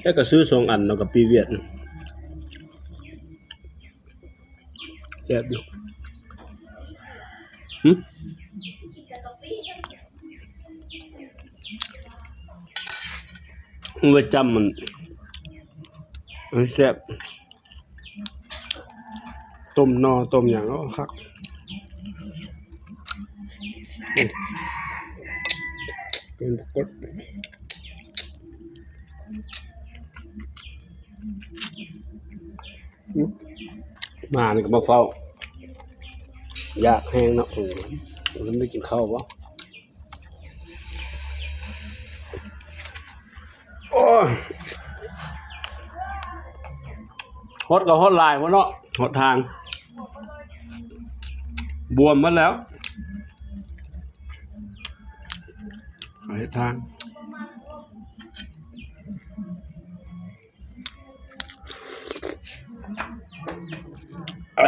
แค่ก็ซื้อ2 อันแล้วก็ปีเวียดแซ่บอยู่มันไปจำมันแซ่บต้มนอต้มอย่างก็คักเป็นปกติมานี่ก็มาเฝ้าอยากแห้งเนาะผมไม่กินข้าววะโอ้ยฮอตกับฮอตลายวะเนาะฮอตทางบวมมาแล้วหายทางไอ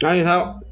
้ครับ